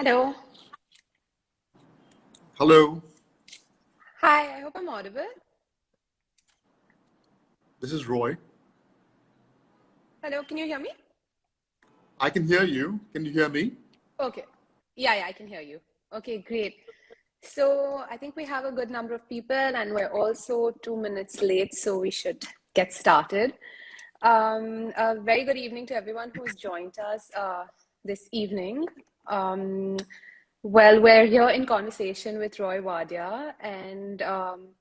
Hello. Hello, Hi, I hope I'm audible. this is Roy. Hello, can you hear me? I can hear you. Can you hear me? Okay. Yeah, I can hear you. Okay, great. So I think we have a good number of people and we're also 2 minutes late, so we should get started. A very good evening to everyone who's joined us this evening. Well, we're here in conversation with Roy Wadia, and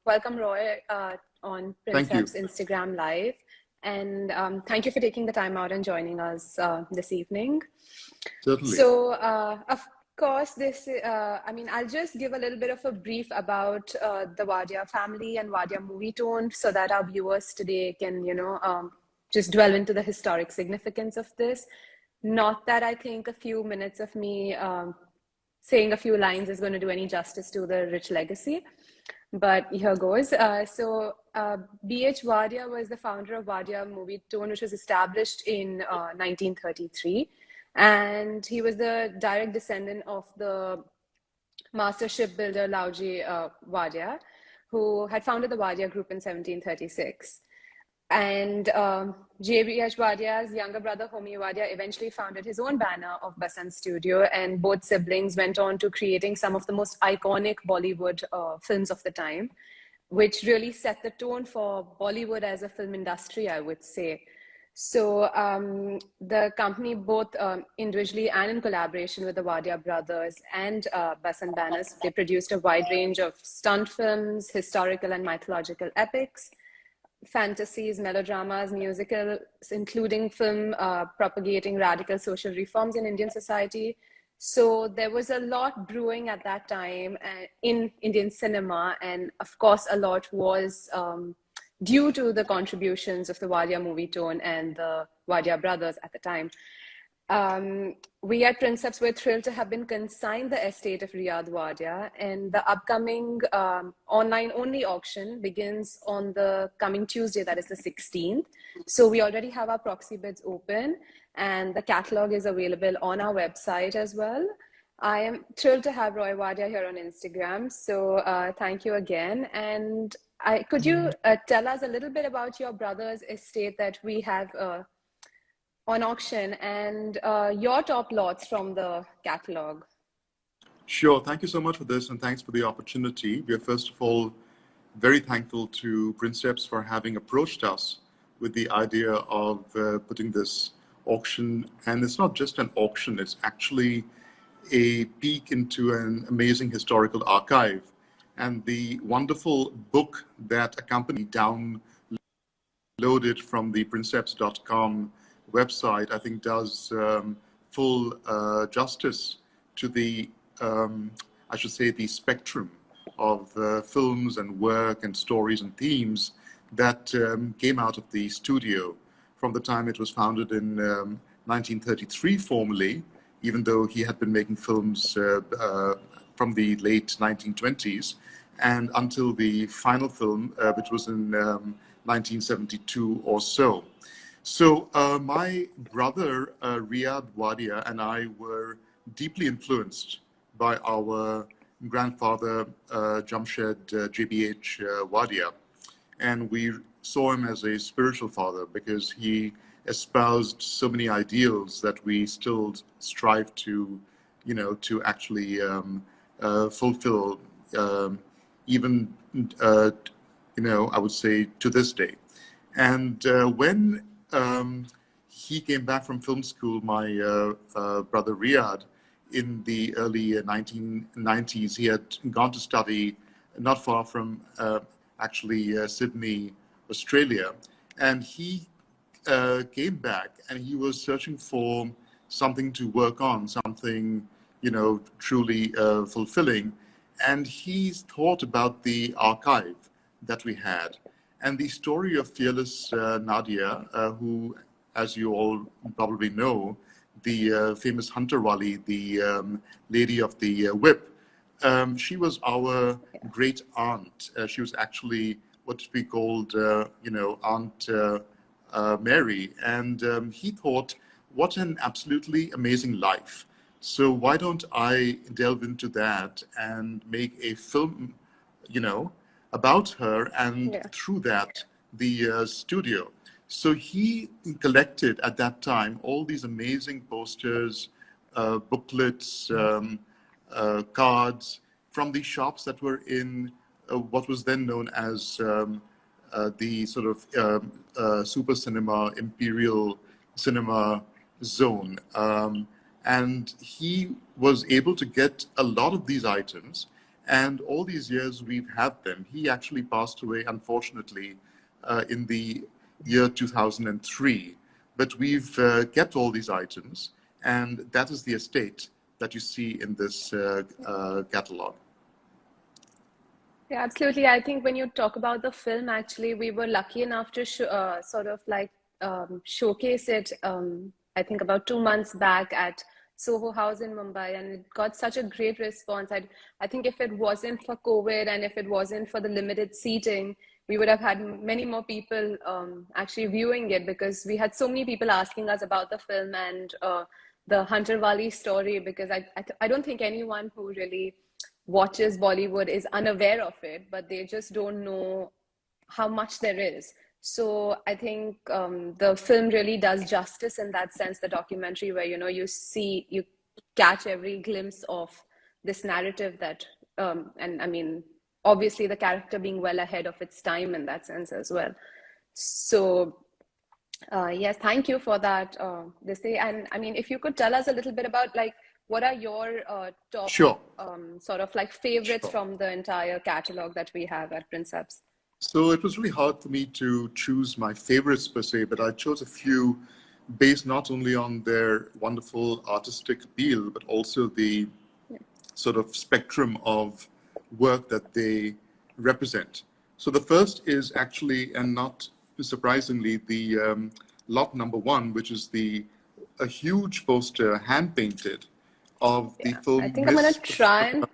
welcome, Roy, on Thank you. Prinseps Instagram Live. And thank you for taking the time out and joining us this evening. Certainly. So, of course, I'll just give a little bit of a brief about the Wadia family and Wadia Movietone so that our viewers today can, just dwell into the historic significance of this. Not that I think a few minutes of me saying a few lines is going to do any justice to the rich legacy, but here goes. B.H. Wadia was the founder of Wadia Movietone, which was established in 1933. And he was the direct descendant of the master shipbuilder Lauji Wadia, who had founded the Wadia Group in 1736. And J.B.H. Wadia's younger brother, Homi Wadia, eventually founded his own banner of Basant Studio, and both siblings went on to creating some of the most iconic Bollywood films of the time, which really set the tone for Bollywood as a film industry, I would say. So the company, both individually and in collaboration with the Wadia brothers and Basant Banners, they produced a wide range of stunt films, historical and mythological epics, fantasies, melodramas, musicals, including film propagating radical social reforms in Indian society. So there was a lot brewing at that time in Indian cinema, and of course, a lot was due to the contributions of the Wadia Movietone and the Wadia brothers at the time. We at Prinseps were thrilled to have been consigned the estate of Riyad Wadia, and the upcoming online-only auction begins on the coming Tuesday, that is the 16th. So we already have our proxy bids open, and the catalog is available on our website as well. I am thrilled to have Roy Wadia here on Instagram, so thank you again. And could you tell us a little bit about your brother's estate that we have on auction and your top lots from the catalog? Sure. Thank you so much for this, and thanks for the opportunity. We are first of all very thankful to Princeps for having approached us with the idea of putting this auction. And it's not just an auction, it's actually a peek into an amazing historical archive. And the wonderful book that accompanied downloaded from the princeps.com website, I think does full justice to the, I should say, the spectrum of films and work and stories and themes that came out of the studio from the time it was founded in 1933 formally, even though he had been making films from the late 1920s, and until the final film, which was in 1972 or so. So my brother, Riyad Wadia, and I were deeply influenced by our grandfather, Jamshed J.B.H. Wadia. And we saw him as a spiritual father because he espoused so many ideals that we still strive to, to actually fulfill, even, I would say to this day. And when he came back from film school, my brother Riyad, in the early 1990s, he had gone to study not far from actually Sydney, Australia. And he came back and he was searching for something to work on, something, truly fulfilling. And he thought about the archive that we had. And the story of fearless Nadia, who, as you all probably know, the famous Hunter Wali, the lady of the whip, she was our great aunt. She was actually what we called, Aunt Mary. And he thought, what an absolutely amazing life. So why don't I delve into that and make a film, about her, and Yeah. through that, the studio. So he collected at that time all these amazing posters, booklets, cards from the shops that were in what was then known as the sort of super cinema, imperial cinema zone. And he was able to get a lot of these items. And all these years we've had them. He actually passed away, unfortunately, in the year 2003. But we've kept all these items, and that is the estate that you see in this catalogue. Yeah, absolutely. I think when you talk about the film, actually, we were lucky enough to sort of like showcase it, I think about 2 months back at Soho House in Mumbai, and it got such a great response. I think if it wasn't for COVID and if it wasn't for the limited seating, we would have had many more people actually viewing it, because we had so many people asking us about the film and the Hunter Wali story, because I don't think anyone who really watches Bollywood is unaware of it, but they just don't know how much there is. So I think the film really does justice in that sense, the documentary, where you catch every glimpse of this narrative that, and I mean, obviously the character being well ahead of its time in that sense as well. So yes, thank you for that, this day. And I mean, if you could tell us a little bit about like what are your top Sure, sort of like favorites sure. from the entire catalog that we have at Prinseps? So it was really hard for me to choose my favorites per se, but I chose a few based not only on their wonderful artistic appeal, but also the sort of spectrum of work that they represent. So the first is actually, and not surprisingly, the lot number one, which is a huge poster, hand painted, of the Yeah, I film think I'm gonna Miss. try and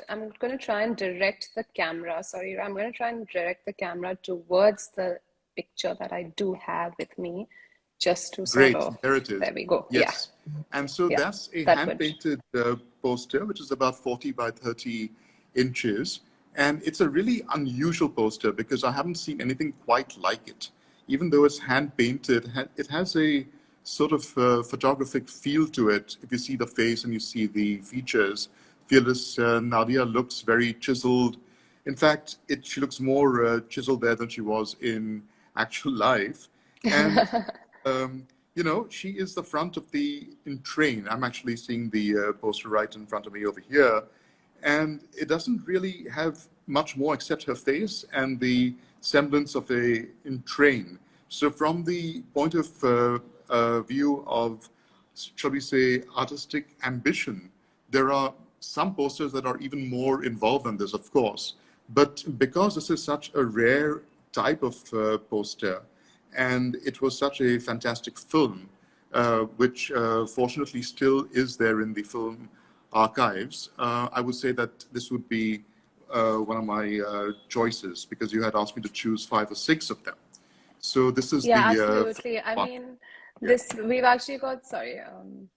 I'm gonna try and direct the camera. Sorry, I'm gonna try and direct the camera towards the picture that I do have with me, just to sort Great, of, there it is. there we go. Yeah, Yes. And so yeah, that's a that would. hand-painted poster, which is about 40 by 30 inches. And it's a really unusual poster because I haven't seen anything quite like it. Even though it's hand-painted, it has a sort of photographic feel to it. If you see the face and you see the features, Fearless Nadia looks very chiseled. In fact, she looks more chiseled there than she was in actual life. And she is the front of the train. I'm actually seeing the poster right in front of me over here. And it doesn't really have much more except her face and the semblance of a train. So from the point of view of, shall we say, artistic ambition, there are some posters that are even more involved than this, of course. But because this is such a rare type of poster, and it was such a fantastic film, which fortunately still is there in the film archives, I would say that this would be one of my choices, because you had asked me to choose 5 or 6 of them. So this is Yeah, the absolutely. I one. mean, Yeah. we've actually got, sorry, I'm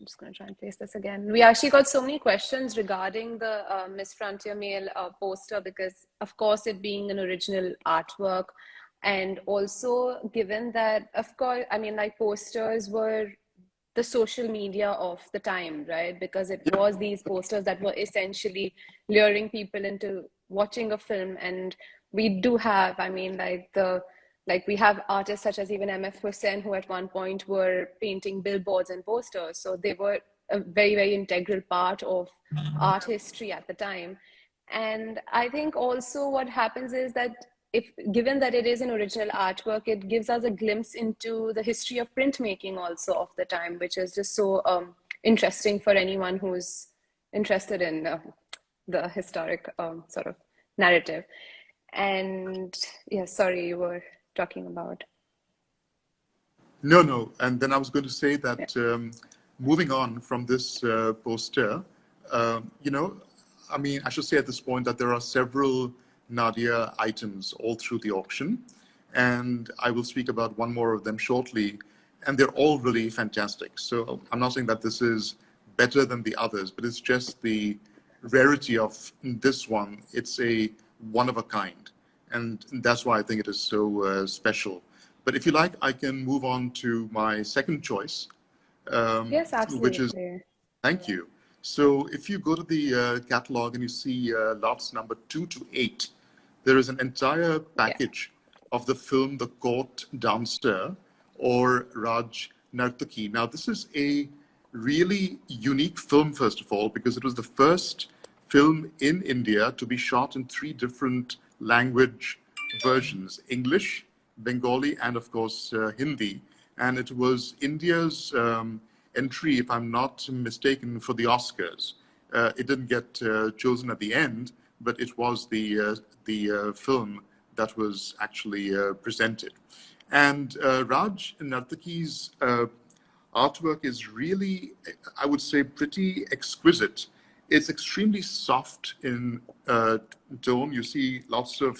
just going to try and place this again. We actually got so many questions regarding the Miss Frontier Male poster, because, of course, it being an original artwork. And also, given that, of course, I mean, like posters were the social media of the time, right? Because it was these posters that were essentially luring people into watching a film. And we do have, I mean, like we have artists such as even MF Hussain, who at one point were painting billboards and posters. So they were a very, very integral part of art history at the time. And I think also what happens is that, if given that it is an original artwork, it gives us a glimpse into the history of printmaking also of the time, which is just so interesting for anyone who's interested in the historic sort of narrative. And yeah, sorry, you were talking about. No. And then I was going to say Yeah. that moving on from this poster, I mean, I should say at this point that there are several Nadia items all through the auction, and I will speak about one more of them shortly, and they're all really fantastic. So I'm not saying that this is better than the others, but it's just the rarity of this one. It's a one of a kind, and that's why I think it is so special. But if you like, I can move on to my second choice, Yes, which is, absolutely. thank you. So if you go to the catalog and you see lots number 2 to 8, there is an entire Yeah. package of the film The Court Dancer, or Raj Nartaki. Now, this is a really unique film, first of all, because it was the first film in India to be shot in 3 different language versions: English, Bengali, and of course Hindi. And it was India's entry, if I'm not mistaken, for the Oscars. It didn't get chosen at the end, but it was the film that was actually presented. And Raj Nartaki's artwork is really, I would say, pretty exquisite. It's extremely soft in tone. You see lots of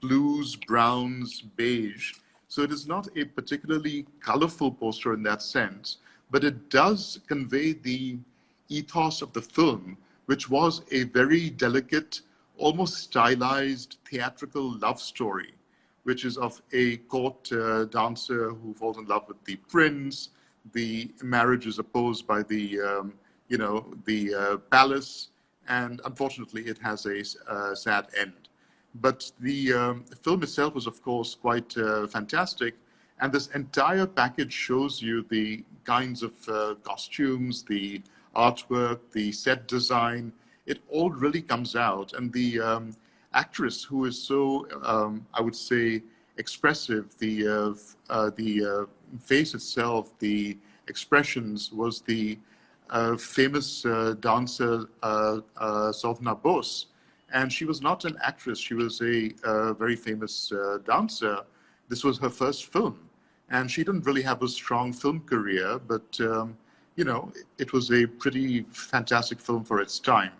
blues, browns, beige. So it is not a particularly colorful poster in that sense, but it does convey the ethos of the film, which was a very delicate, almost stylized theatrical love story, which is of a court dancer who falls in love with the prince. The marriage is opposed by the, the palace, and unfortunately, it has a sad end. But the film itself was, of course, quite fantastic, and this entire package shows you the kinds of costumes, the artwork, the set design. It all really comes out, and the actress who is so, I would say, expressive, the face itself, the expressions, was the famous dancer Sovna Bose. And she was not an actress, she was a very famous dancer. This was her first film. And she didn't really have a strong film career, but it was a pretty fantastic film for its time.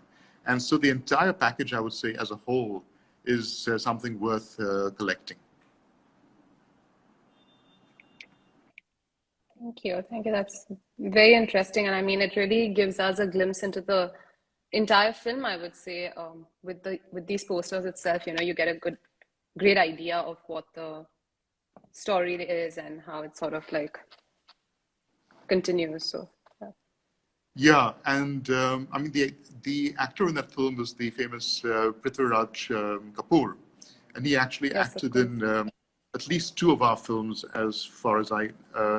And so the entire package, I would say, as a whole, is something worth collecting. Thank you. Thank you. That's very interesting. And I mean, it really gives us a glimpse into the entire film, I would say. With these posters itself, you get a great idea of what the story is and how it sort of like continues. So yeah, and I mean, the actor in that film was the famous Prithviraj Kapoor, and he actually yes, acted in at least 2 of our films, as far as I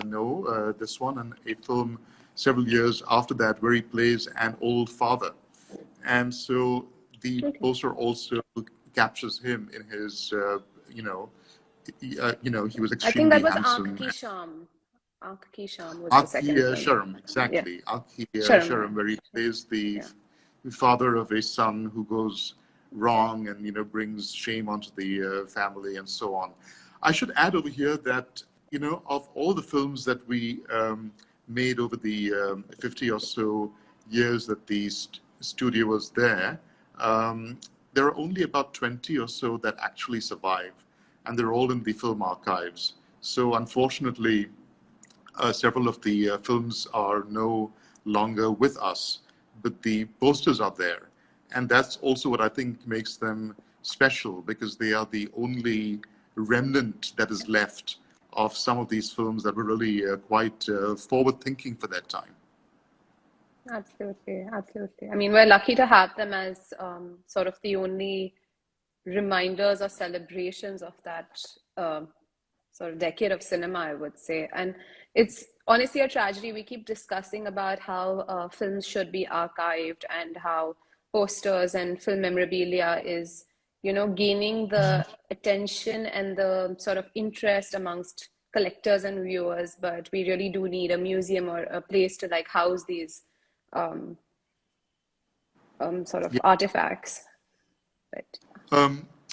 know, this one and a film several years after that, where he plays an old father. And so the poster also captures him in his, he was I think that extremely was Aankh handsome. Ki Sham. Aankh Ki Sham was the Aki second film. Sharam, Yeah, exactly. Aki Sharam. Sharam, where he plays the Yeah. father of a son who goes wrong and brings shame onto the family and so on. I should add over here that of all the films that we made over the 50 or so years that the studio was there, there are only about 20 or so that actually survive, and they're all in the film archives. So unfortunately, several of the films are no longer with us, but the posters are there. And that's also what I think makes them special, because they are the only remnant that is left of some of these films that were really quite forward-thinking for that time. Absolutely, absolutely. I mean, we're lucky to have them as sort of the only reminders or celebrations of that sort of decade of cinema, I would say. And it's honestly a tragedy. We keep discussing about how films should be archived and how posters and film memorabilia is, gaining the attention and the sort of interest amongst collectors and viewers. But we really do need a museum or a place to like house these sort of Yeah. artifacts. But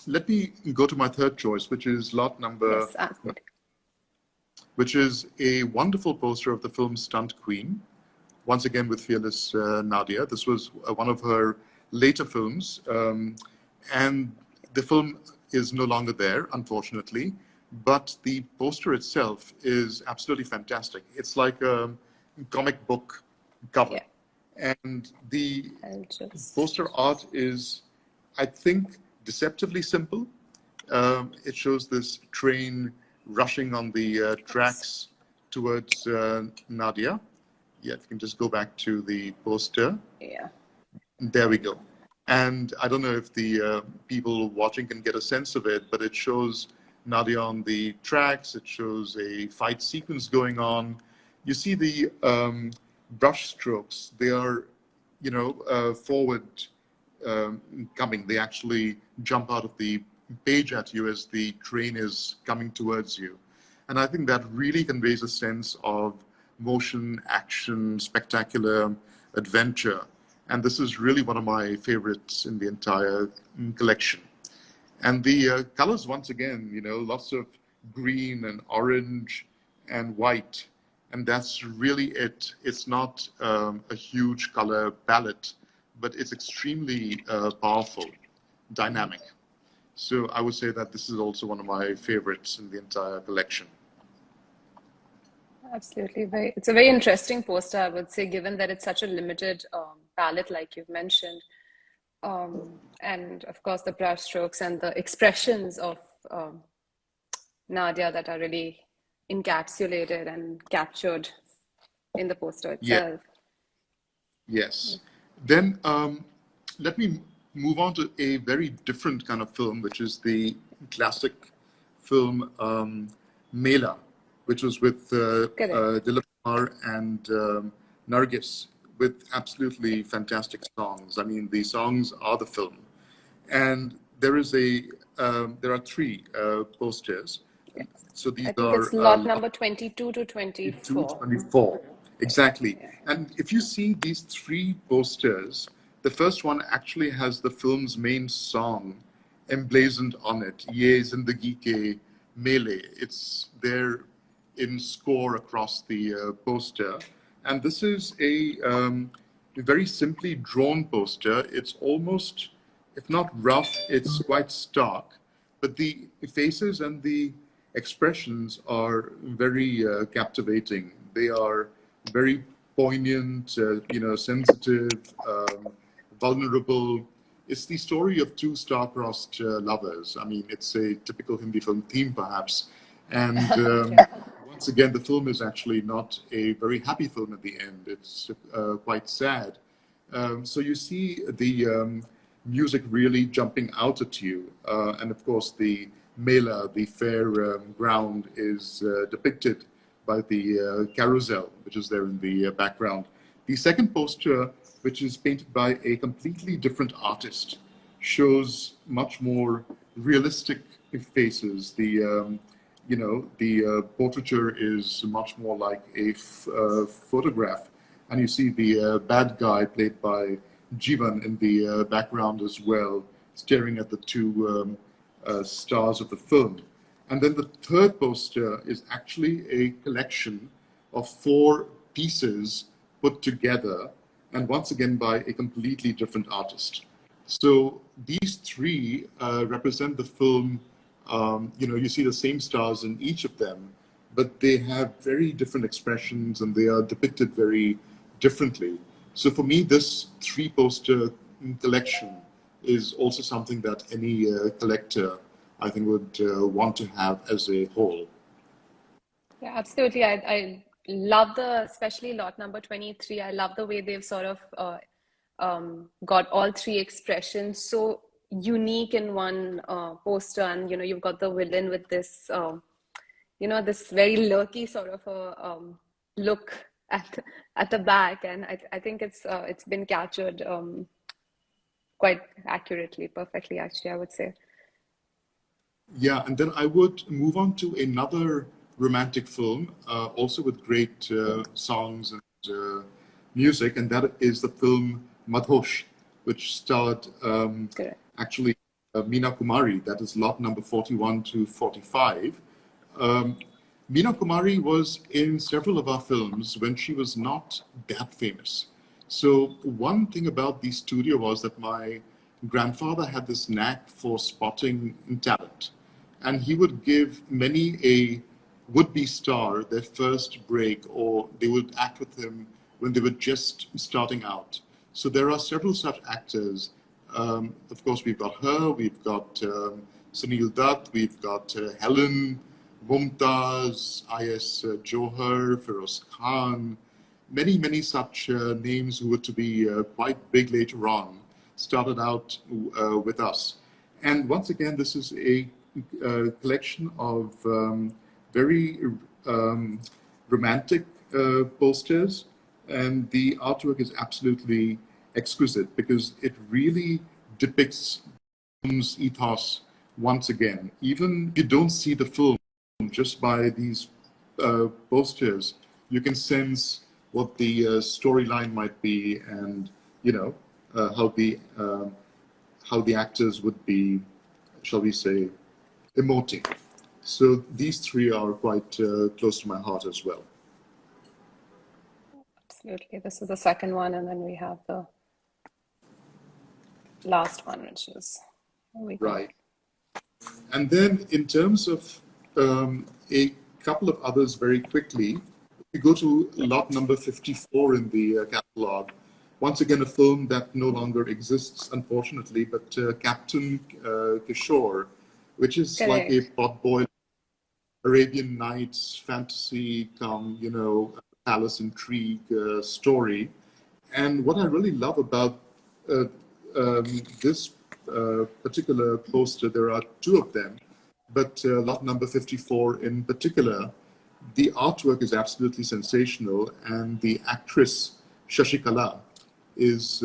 Let me go to my third choice, which is lot number, yes, absolutely. which is a wonderful poster of the film Stunt Queen, once again with fearless Nadia. This was one of her later films, and the film is no longer there, unfortunately, but the poster itself is absolutely fantastic. It's like a comic book cover. Yeah. And the I'll just... poster art is, I think, deceptively simple. It shows this train rushing on the tracks towards Nadia. Yeah, if you can just go back to the poster. Yeah. There we go. And I don't know if the people watching can get a sense of it, but it shows Nadia on the tracks. It shows a fight sequence going on. You see the brush strokes. They are, forward coming. They actually jump out of the page at you as the train is coming towards you. And I think that really conveys a sense of motion, action, spectacular adventure. And this is really one of my favorites in the entire collection. And the colors, once again, lots of green and orange and white. And that's really it. It's not a huge color palette, but it's extremely powerful, dynamic. So I would say that this is also one of my favorites in the entire collection. Absolutely. It's a very interesting poster, I would say, given that it's such a limited palette, like you've mentioned. And of course, the brush strokes and the expressions of Nadia that are really encapsulated and captured in the poster itself. Yeah. Yes. Then let me move on to a very different kind of film, which is the classic film Mela, which was with Dilip Kumar and Nargis, with absolutely fantastic songs. I mean, the songs are the film. And there are three posters. Yes. So these I think are it's lot number 22 to 24. 24. Exactly. Yeah. And if you see these three posters, the first one actually has the film's main song emblazoned on it, Ye Zindagi Ke Mele. It's there in score across the poster. And this is a very simply drawn poster. It's almost, if not rough, it's quite stark. But the faces and the expressions are very captivating. They are very poignant, sensitive, vulnerable. It's the story of two star-crossed lovers. I mean, it's a typical Hindi film theme, perhaps. And once again, the film is actually not a very happy film at the end. It's quite sad. So you see the music really jumping out at you. And of course, the Mela, the fair ground, is depicted by the carousel, which is there in the background. The second poster, which is painted by a completely different artist, shows much more realistic faces. The portraiture is much more like a photograph. And you see the bad guy played by Jivan in the background as well, staring at the two stars of the film. And then the third poster is actually a collection of 4 pieces put together, and once again by a completely different artist. So these 3 represent the film. You see the same stars in each of them, but they have very different expressions and they are depicted very differently. So for me, this 3 poster collection is also something that any collector, I think, would want to have as a whole. Yeah, absolutely. I love especially lot number 23. I love the way they've sort of got all 3 expressions so unique in one poster. And, you've got the villain with this, this very lurky sort of a look at the back. And I think it's been captured quite accurately, perfectly, actually, I would say. Yeah, and then I would move on to another romantic film, also with great songs and music, and that is the film Madhush, which starred actually Meena Kumari. That is lot number 41 to 45. Meena Kumari was in several of our films when she was not that famous. So one thing about the studio was that my grandfather had this knack for spotting talent. And he would give many a would-be star their first break, or they would act with him when they were just starting out. So there are several such actors. Of course, we've got her, we've got Sunil Dutt, we've got Helen, Mumtaz, I.S. Johar, Feroz Khan, many such names who were to be quite big later on started out with us. And once again, this is a collection of very romantic posters, and the artwork is absolutely exquisite because it really depicts film's ethos once again. Even if you don't see the film, just by these posters, you can sense what the storyline might be, and how the actors would be, shall we say, emoting. So these three are quite close to my heart as well. Absolutely. This is the second one, and then we have the last one, which is right. And then in terms of a couple of others very quickly, we go to lot number 54 in the catalogue. Once again, a film that no longer exists, unfortunately, but Captain Kishore, which is like a potboiled Arabian Nights fantasy come, palace intrigue story. And what I really love about this particular poster, there are two of them, but lot number 54 in particular, the artwork is absolutely sensational, and the actress Shashikala is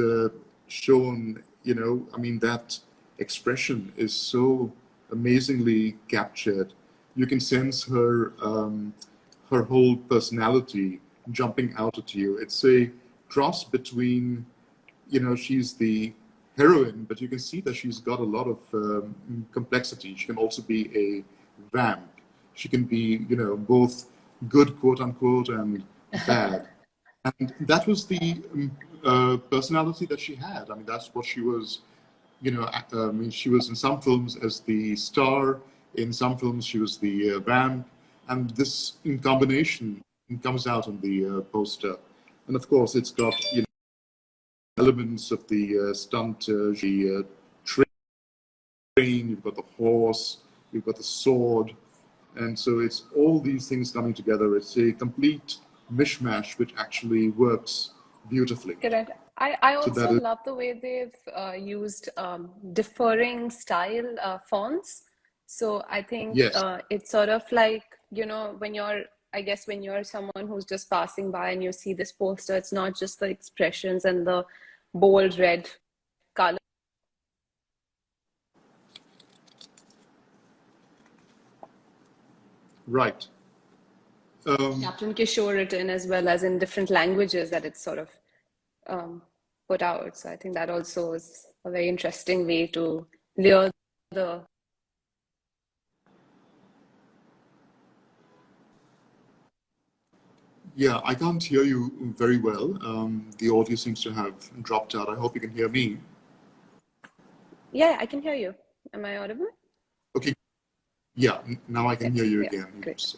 shown, that expression is so amazingly captured. You can sense her her whole personality jumping out at you. It's a cross between, she's the heroine, but you can see that she's got a lot of complexity. She can also be a vamp. She can be, both good, quote unquote, and bad. And that was the personality that she had. I mean, that's what she was, she was in some films as the star, in some films she was the vamp, and this in combination comes out on the poster. And of course, it's got, elements of the stunt, the train, you've got the horse, you've got the sword. And so it's all these things coming together. It's a complete mishmash, which actually works beautifully. Correct. I also love the way they've used differing style fonts. So I think yes. It's sort of like, when you're someone who's just passing by and you see this poster, it's not just the expressions and the bold red color. Right. Captain Kishore written as well as in different languages that it's sort of put out. So I think that also is a very interesting way to layer the. Yeah, I can't hear you very well. The audio seems to have dropped out. I hope you can hear me. Yeah, I can hear you. Am I audible? Okay. Yeah, now I can hear you again. Great.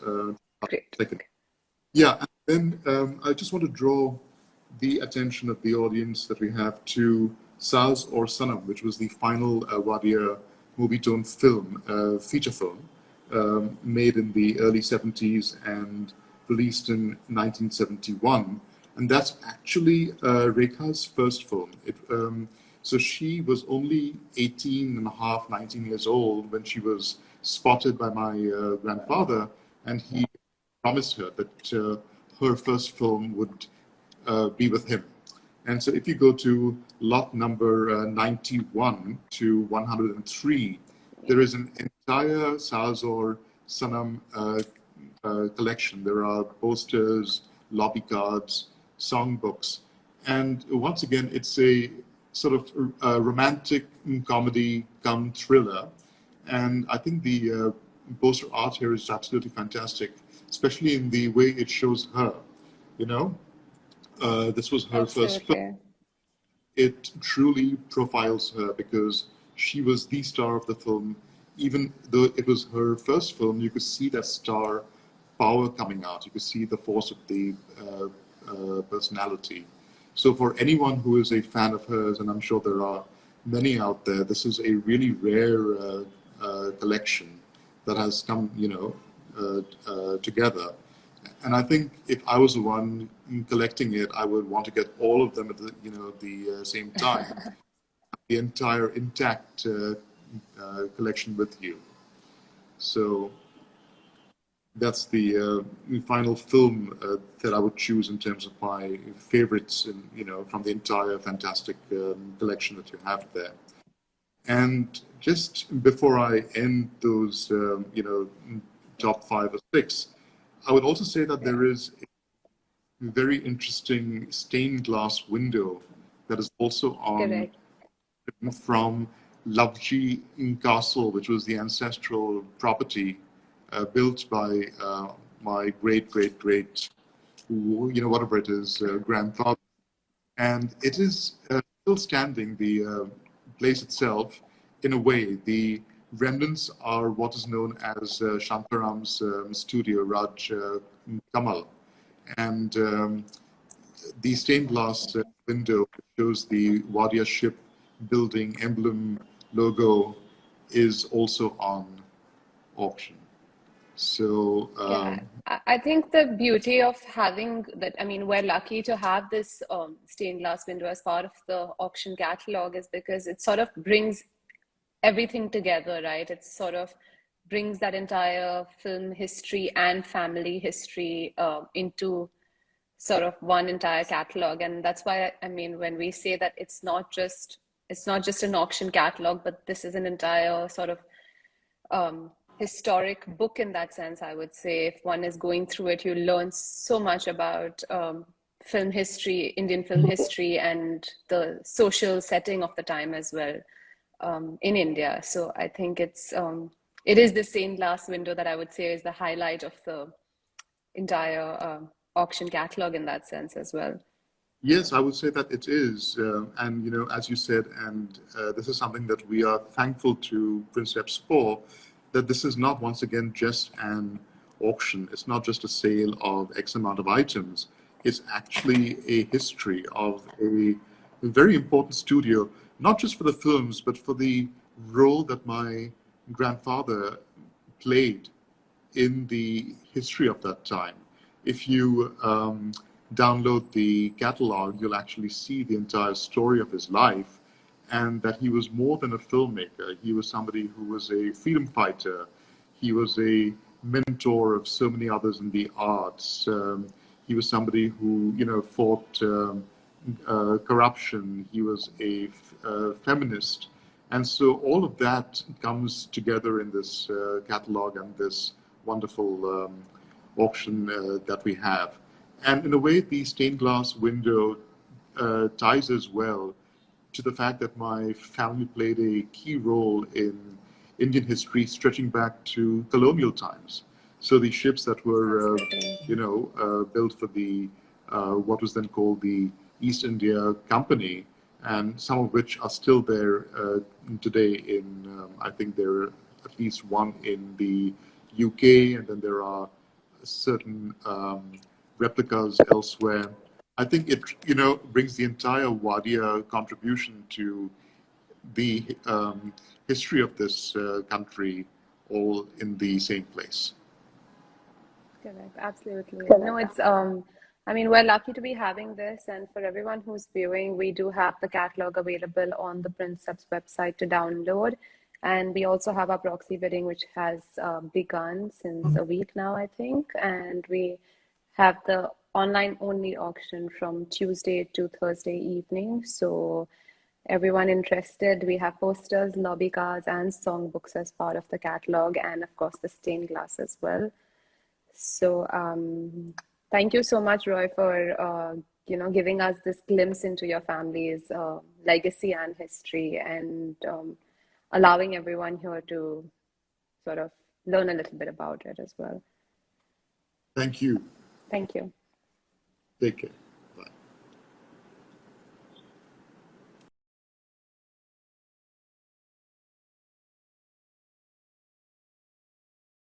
Great. Second. Yeah, and then I just want to draw the attention of the audience that we have to Saz or Sanam, which was the final Wadia Movietone film, feature film, made in the early 70s and released in 1971. And that's actually Rekha's first film. So she was only 18 and a half, 19 years old when she was spotted by my grandfather, and he promised her that her first film would be with him. And so if you go to lot number 91 to 103, there is an entire Saz or Sanam collection. There are posters, lobby cards, songbooks. And once again, it's a sort of romantic comedy come thriller. And I think the poster art here is absolutely fantastic, especially in the way it shows her, this was her first film. It truly profiles her because she was the star of the film. Even though it was her first film, you could see that star power coming out. You could see the force of the personality. So for anyone who is a fan of hers, and I'm sure there are many out there, this is a really rare collection that has come, together. And I think if I was the one collecting it, I would want to get all of them at the same time, the entire intact collection with you. So that's the final film that I would choose in terms of my favorites, from the entire fantastic collection that you have there. And just before I end those, top 5 or 6, I would also say that there is a very interesting stained glass window that is also on from Lavji Castle, which was the ancestral property built by my great, whatever it is, grandfather. And it is still standing, the place itself, in a way. The remnants are what is known as Shantaram's studio, Raj Kamal. And the stained glass window shows the Wadia ship building emblem logo is also on auction. So I think the beauty of having that, I mean, we're lucky to have this stained glass window as part of the auction catalog, is because it sort of brings everything together, right? It sort of brings that entire film history and family history into sort of one entire catalog. And that's why, I mean, when we say that it's not just an auction catalog, but this is an entire sort of historic book in that sense, I would say. If one is going through it, you learn so much about film history, Indian film history, and the social setting of the time as well in India. So I think it is the stained glass window that I would say is the highlight of the entire auction catalog in that sense as well. Yes, I would say that it is. And, as you said, and this is something that we are thankful to Prinseps for, that this is not, once again, just an auction. It's not just a sale of X amount of items. It's actually a history of a very important studio, not just for the films, but for the role that my grandfather played in the history of that time. If you download the catalog, you'll actually see the entire story of his life, and that he was more than a filmmaker. He was somebody who was a freedom fighter. He was a mentor of so many others in the arts. He was somebody who, fought corruption. He was a feminist. And so all of that comes together in this catalog and this wonderful auction that we have. And in a way, the stained glass window ties as well to the fact that my family played a key role in Indian history stretching back to colonial times. So the ships that were, built for the what was then called the East India Company, and some of which are still there today in, I think there are at least one in the UK, and then there are certain replicas elsewhere. I think it, brings the entire Wadia contribution to the history of this country all in the same place. Correct, absolutely. No, it's I mean, we're lucky to be having this, and for everyone who's viewing, we do have the catalog available on the Prinseps website to download. And we also have our proxy bidding, which has begun since a week now, I think. And we have the online only auction from Tuesday to Thursday evening. So everyone interested, we have posters, lobby cards, and songbooks as part of the catalog, and of course the stained glass as well. So thank you so much, Roy, for giving us this glimpse into your family's legacy and history, and allowing everyone here to sort of learn a little bit about it as well. Thank you. Thank you. Take care.